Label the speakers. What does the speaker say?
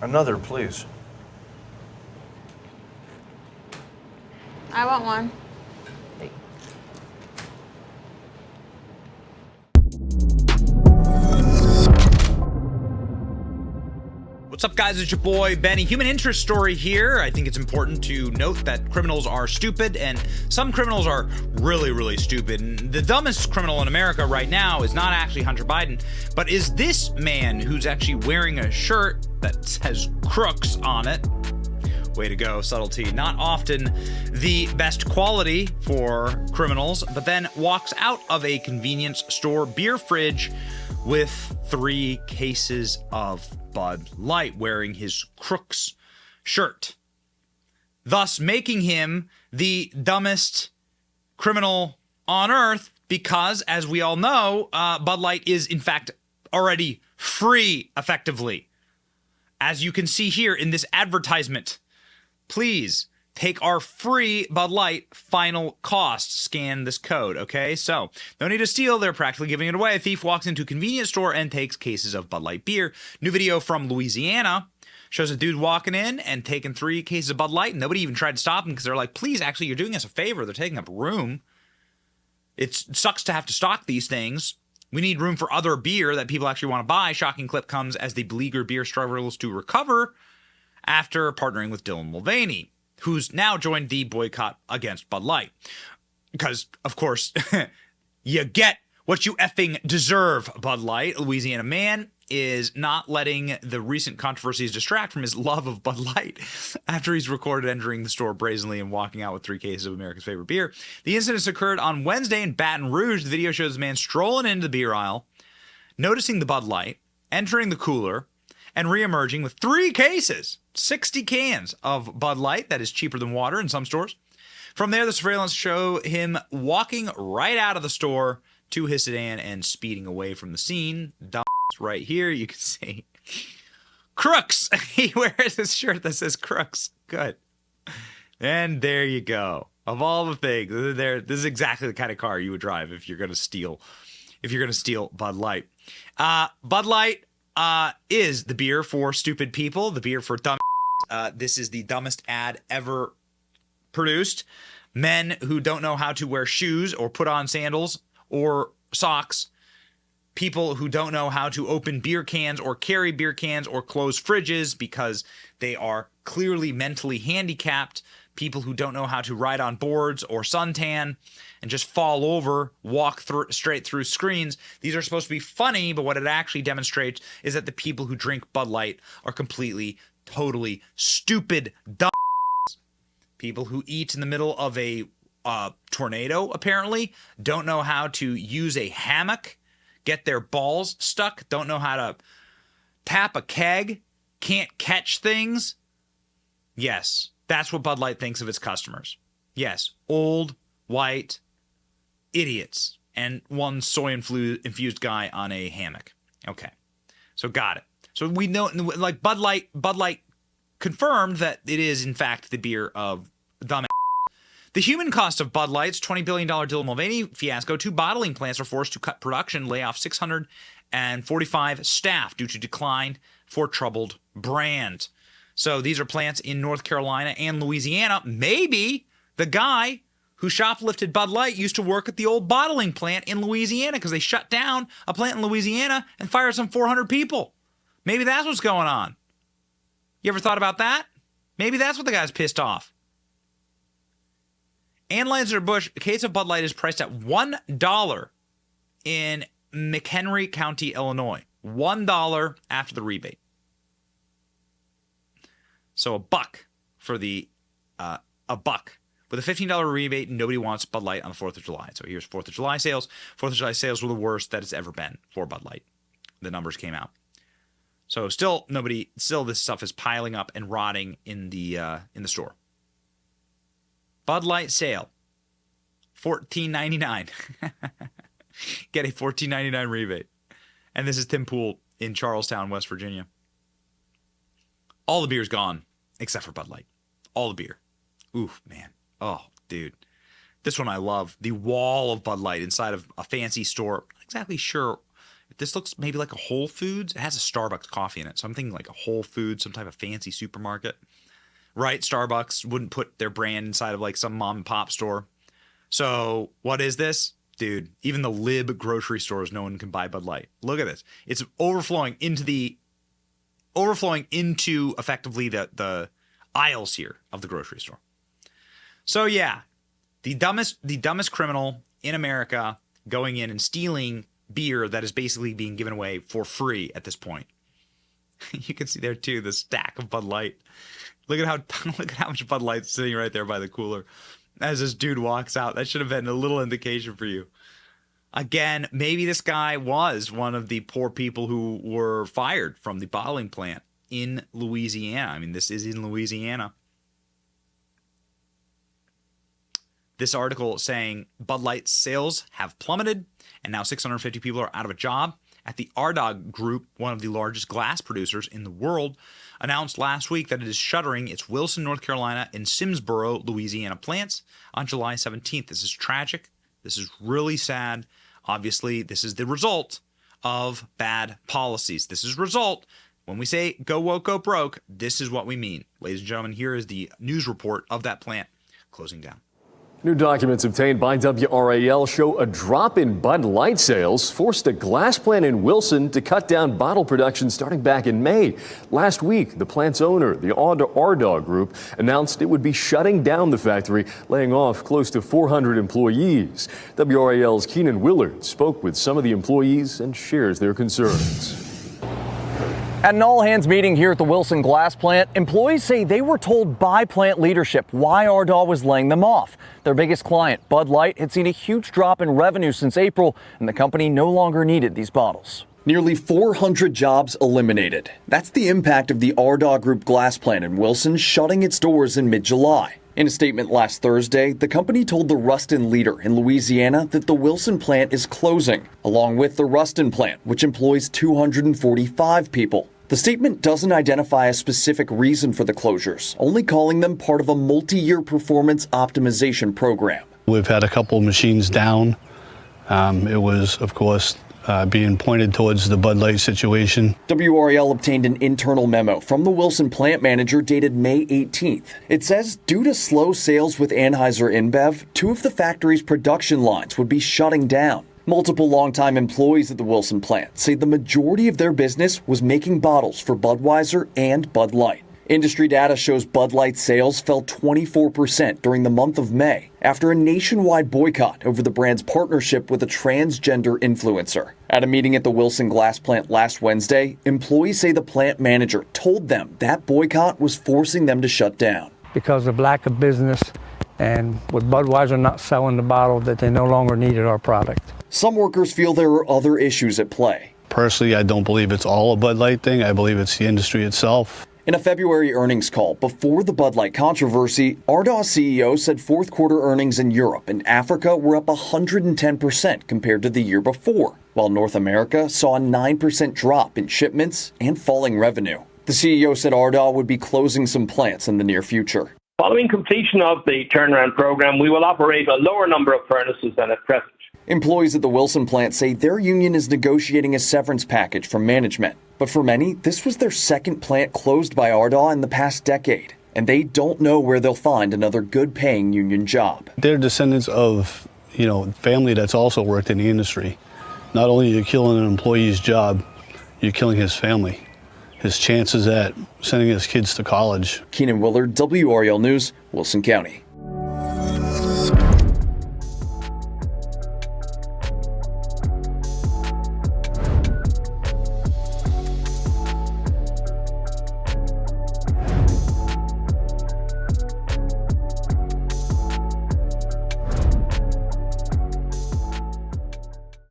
Speaker 1: Another, please.
Speaker 2: I want one.
Speaker 3: What's up, guys? It's your boy, Benny. Human interest story here. I think it's important to note that criminals are stupid, and some criminals are really, really stupid. And the dumbest criminal in America right now is not actually Hunter Biden, but is this man who's actually wearing a shirt that says crooks on it. Way to go, subtlety. Not often the best quality for criminals, but then walks out of a convenience store beer fridge with 3 cases of Bud Light, wearing his Crooks shirt, thus making him the dumbest criminal on earth because, as we all know, Bud Light is in fact already free effectively. As you can see here in this advertisement, please take our free Bud Light final cost. Scan this code, okay? So, no need to steal. They're practically giving it away. A thief walks into a convenience store and takes cases of Bud Light beer. New video from Louisiana shows a dude walking in and taking 3 cases of Bud Light. And nobody even tried to stop him because they're like, please, actually, you're doing us a favor. They're taking up room. It sucks to have to stock these things. We need room for other beer that people actually want to buy. Shocking clip comes as the beleaguered beer struggles to recover after partnering with Dylan Mulvaney, who's now joined the boycott against Bud Light. Because, of course, you get what you effing deserve, Bud Light. Louisiana man is not letting the recent controversies distract from his love of Bud Light after he's recorded entering the store brazenly and walking out with 3 cases of America's favorite beer. The incident occurred on Wednesday in Baton Rouge. The video shows the man strolling into the beer aisle, noticing the Bud Light, entering the cooler, and re-emerging with 3 cases, 60 cans of Bud Light that is cheaper than water in some stores. From there, the surveillance show him walking right out of the store to his sedan and speeding away from the scene. Dumb right here, you can see. Crooks! He wears his shirt that says Crooks. Good. And there you go. Of all the things, this is exactly the kind of car you would drive if you're going to steal Bud Light. Bud Light is the beer for stupid people, the beer for dumb. This is the dumbest ad ever produced. Men who don't know how to wear shoes or put on sandals or socks. People who don't know how to open beer cans or carry beer cans or close fridges because they are clearly mentally handicapped. People who don't know how to ride on boards or suntan and just fall over, walk straight through screens. These are supposed to be funny, but what it actually demonstrates is that the people who drink Bud Light are completely, totally stupid, dumb. People who eat in the middle of a tornado, apparently, don't know how to use a hammock, get their balls stuck, don't know how to tap a keg, can't catch things. Yes. That's what Bud Light thinks of its customers. Yes, old, white, idiots, and one soy-infused guy on a hammock. Okay, so got it. So we know, like Bud Light confirmed that it is, in fact, the beer of dumb. The human cost of Bud Light's $20 billion Dylan Mulvaney fiasco: 2 bottling plants are forced to cut production, lay off 645 staff due to decline for troubled brand. So these are plants in North Carolina and Louisiana. Maybe the guy who shoplifted Bud Light used to work at the old bottling plant in Louisiana because they shut down a plant in Louisiana and fired some 400 people. Maybe that's what's going on. You ever thought about that? Maybe that's what the guy's pissed off. Anheuser-Busch, a case of Bud Light is priced at $1 in McHenry County, Illinois. $1 after the rebate. So $1 for the $1 with a $15 rebate. Nobody wants Bud Light on the 4th of July. So here's 4th of July sales. 4th of July sales were the worst that it's ever been for Bud Light. The numbers came out. So still this stuff is piling up and rotting in the store. Bud Light sale, $14.99. Get a $14.99 rebate. And this is Tim Pool in Charlestown, West Virginia. All the beer's gone except for Bud Light. All the beer. Oof, man. Oh, dude. This one I love. The wall of Bud Light inside of a fancy store. Not exactly sure This looks maybe like a Whole Foods. It has a Starbucks coffee in it. So I'm thinking like a Whole Foods, some type of fancy supermarket. Right? Starbucks wouldn't put their brand inside of like some mom and pop store. So what is this? Dude, even the lib grocery stores, no one can buy Bud Light. Look at this. It's overflowing into effectively the aisles here of the grocery store. So yeah, the dumbest criminal in America going in and stealing beer that is basically being given away for free at this point. You can see there too the stack of Bud Light. Look at how much Bud Light's sitting right there by the cooler as this dude walks out. That should have been a little indication for you. Again, maybe this guy was one of the poor people who were fired from the bottling plant in Louisiana. I mean, this is in Louisiana. This article saying Bud Light sales have plummeted and now 650 people are out of a job. At the Ardagh Group, one of the largest glass producers in the world, announced last week that it is shuttering its Wilson, North Carolina, and Simsboro, Louisiana plants on July 17th. This is tragic. This is really sad. Obviously, this is the result of bad policies. This is result. When we say go woke, go broke, this is what we mean. Ladies and gentlemen, here is the news report of that plant closing down.
Speaker 1: New documents obtained by WRAL show a drop in Bud Light sales forced a glass plant in Wilson to cut down bottle production starting back in May. Last week, the plant's owner, the Ardagh Group, announced it would be shutting down the factory, laying off close to 400 employees. WRAL's Keenan Willard spoke with some of the employees and shares their concerns.
Speaker 4: At an all-hands meeting here at the Wilson glass plant, employees say they were told by plant leadership why Ardagh was laying them off. Their biggest client, Bud Light, had seen a huge drop in revenue since April, and the company no longer needed these bottles.
Speaker 5: Nearly 400 jobs eliminated. That's the impact of the Ardagh Group glass plant in Wilson shutting its doors in mid-July. In a statement last Thursday, the company told the Ruston Leader in Louisiana that the Wilson plant is closing, along with the Ruston plant, which employs 245 people. The statement doesn't identify a specific reason for the closures, only calling them part of a multi-year performance optimization program.
Speaker 6: We've had a couple machines down. It was, of course, being pointed towards the Bud Light situation.
Speaker 5: WRAL obtained an internal memo from the Wilson plant manager dated May 18th. It says due to slow sales with Anheuser InBev, 2 of the factory's production lines would be shutting down. Multiple longtime employees at the Wilson plant say the majority of their business was making bottles for Budweiser and Bud Light. Industry data shows Bud Light sales fell 24% during the month of May after a nationwide boycott over the brand's partnership with a transgender influencer. At a meeting at the Wilson glass plant last Wednesday, employees say the plant manager told them that boycott was forcing them to shut down.
Speaker 7: Because of lack of business and with Budweiser not selling the bottle, that they no longer needed our product.
Speaker 5: Some workers feel there are other issues at play.
Speaker 6: Personally, I don't believe it's all a Bud Light thing. I believe it's the industry itself.
Speaker 5: In a February earnings call before the Bud Light controversy, Ardagh CEO said fourth quarter earnings in Europe and Africa were up 110% compared to the year before, while North America saw a 9% drop in shipments and falling revenue. The CEO said Ardagh would be closing some plants in the near future.
Speaker 8: Following completion of the turnaround program, we will operate a lower number of furnaces than at present.
Speaker 5: Employees at the Wilson plant say their union is negotiating a severance package from management. But for many, this was their second plant closed by Ardagh in the past decade, and they don't know where they'll find another good-paying union job.
Speaker 6: They're descendants of, family that's also worked in the industry. Not only are you killing an employee's job, you're killing his family, his chances at sending his kids to college.
Speaker 5: Keenan Willard, WRAL News, Wilson County.